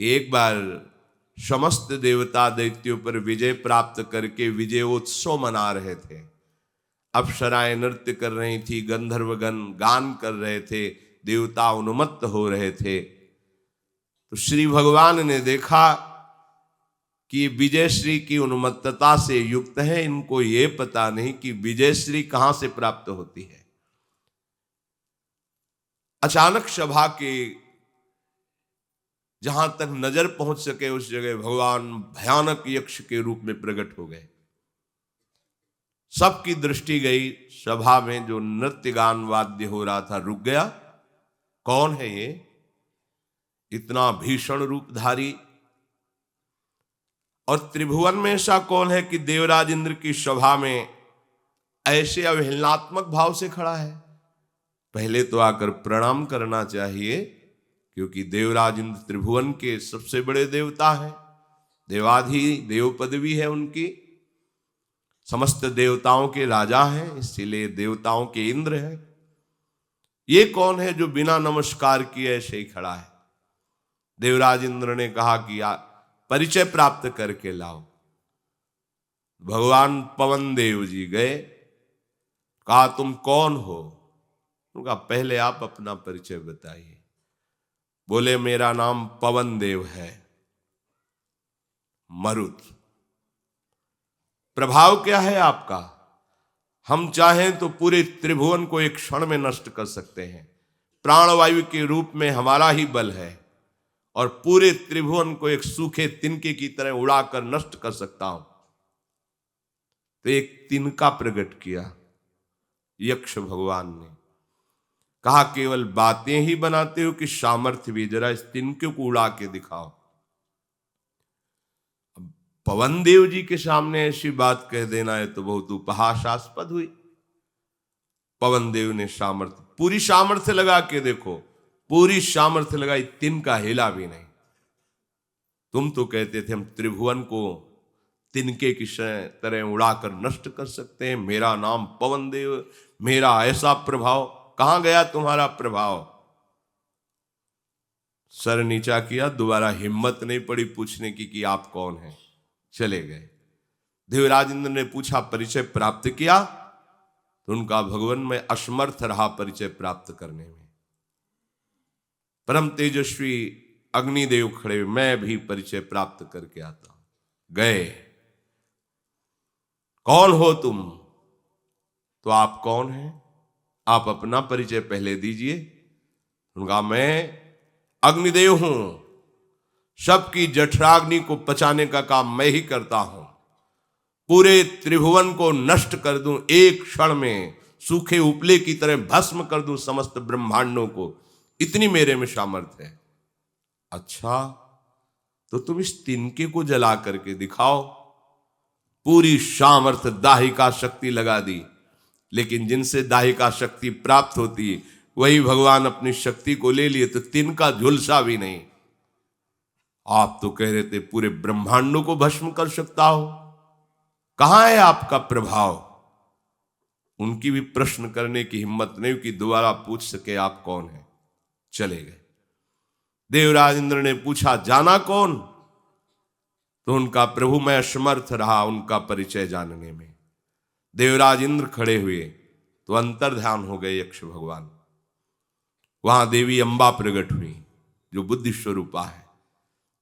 कि एक बार समस्त देवता दैत्यों पर विजय प्राप्त करके विजयोत्सव मना रहे थे। अप्सराएं नृत्य कर रही थी, गंधर्वगण गान कर रहे थे, देवता उन्मत्त हो रहे थे। तो श्री भगवान ने देखा कि विजयश्री की उन्मत्तता से युक्त है, इनको ये पता नहीं कि विजयश्री कहां से प्राप्त होती है। अचानक सभा के जहां तक नजर पहुंच सके उस जगह भगवान भयानक यक्ष के रूप में प्रकट हो गए। सबकी दृष्टि गई, सभा में जो नृत्य गान वाद्य हो रहा था रुक गया। कौन है ये इतना भीषण रूपधारी? और त्रिभुवन में ऐसा कौन है कि देवराज इंद्र की सभा में ऐसे अवहेलनात्मक भाव से खड़ा है? पहले तो आकर प्रणाम करना चाहिए, क्योंकि देवराज इंद्र त्रिभुवन के सबसे बड़े देवता हैं, देवाधि देव पदवी है उनकी, समस्त देवताओं के राजा हैं, इसीलिए देवताओं के इंद्र हैं। ये कौन है जो बिना नमस्कार किए ऐसे ही खड़ा है? देवराज इंद्र ने कहा कि परिचय प्राप्त करके लाओ। भगवान पवन देव जी गए, कहा तुम कौन हो? उनका पहले आप अपना परिचय बताइए। बोले मेरा नाम पवन देव है, मरुत। प्रभाव क्या है आपका? हम चाहें तो पूरे त्रिभुवन को एक क्षण में नष्ट कर सकते हैं। प्राणवायु के रूप में हमारा ही बल है और पूरे त्रिभुवन को एक सूखे तिनके की तरह उड़ाकर नष्ट कर सकता हूं। तो एक तिनका प्रकट किया यक्ष भगवान ने, कहा केवल बातें ही बनाते हो कि सामर्थ्य भी? जरा इस तिनके को उड़ा के दिखाओ। पवन देव जी के सामने ऐसी बात कह देना है तो बहुत उपहासास्पद हुई। पवन देव ने सामर्थ्य, पूरी सामर्थ्य लगा के देखो, पूरी सामर्थ्य लगाई, तिनका हिला भी नहीं। तुम तो कहते थे हम त्रिभुवन को तिनके की तरह उड़ाकर नष्ट कर सकते हैं, मेरा नाम पवन देव, मेरा ऐसा प्रभाव। कहां गया तुम्हारा प्रभाव? सर नीचा किया, दोबारा हिम्मत नहीं पड़ी पूछने की कि आप कौन हैं, चले गए। देवराज इंद्र ने पूछा परिचय प्राप्त किया? तो उनका भगवान में असमर्थ रहा परिचय प्राप्त करने में। परम तेजस्वी अग्निदेव खड़े, मैं भी परिचय प्राप्त करके आता हूं। गए, कौन हो तुम? तो आप कौन हैं? आप अपना परिचय पहले दीजिए। उनका मैं अग्निदेव हूं, सबकी जठराग्नि को पचाने का काम मैं ही करता हूं। पूरे त्रिभुवन को नष्ट कर दूं, एक क्षण में सूखे उपले की तरह भस्म कर दूं समस्त ब्रह्मांडों को, इतनी मेरे में सामर्थ्य है। अच्छा, तो तुम इस तिनके को जला करके दिखाओ। पूरी सामर्थ्य दाहिका शक्ति लगा दी, लेकिन जिनसे दाहिका शक्ति प्राप्त होती वही भगवान अपनी शक्ति को ले लिए तो तिनका झुलसा भी नहीं। आप तो कह रहे थे पूरे ब्रह्मांडों को भस्म कर सकता हो, कहां है आपका प्रभाव? उनकी भी प्रश्न करने की हिम्मत नहीं कि दोबारा पूछ सके आप कौन हैं। चले गए। देवराज इंद्र ने पूछा जाना कौन? तो उनका प्रभु मैं असमर्थ रहा उनका परिचय जानने में। देवराज इंद्र खड़े हुए तो अंतर्ध्यान हो गए यक्ष भगवान। वहां देवी अंबा प्रकट हुई जो बुद्धि स्वरूपा है।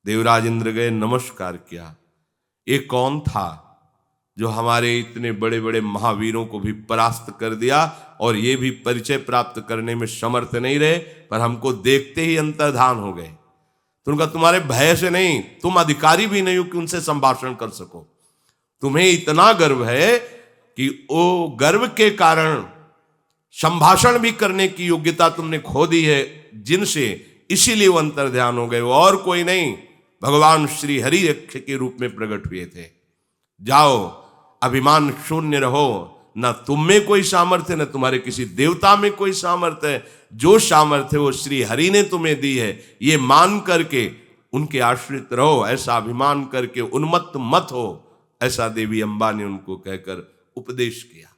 देवराज इंद्र गए, नमस्कार किया। ये कौन था जो हमारे इतने बड़े बड़े महावीरों को भी परास्त कर दिया और ये भी परिचय प्राप्त करने में समर्थ नहीं रहे, पर हमको देखते ही अंतर्धान हो गए? तो उनका तुम्हारे भय से नहीं, तुम अधिकारी भी नहीं हो कि उनसे संभाषण कर सको। तुम्हें इतना गर्व है कि वो गर्व के कारण संभाषण भी करने की योग्यता तुमने खो दी है जिनसे, इसीलिए वो अंतर्ध्यान हो गए। वो और कोई नहीं, भगवान श्री हरि यक्ष के रूप में प्रकट हुए थे। जाओ, अभिमान शून्य रहो, ना तुम में कोई सामर्थ्य न तुम्हारे किसी देवता में कोई सामर्थ्य है। जो सामर्थ्य वो श्री हरि ने तुम्हें दी है, ये मान करके उनके आश्रित रहो। ऐसा अभिमान करके उन्मत्त मत हो, ऐसा देवी अंबा ने उनको कहकर उपदेश किया।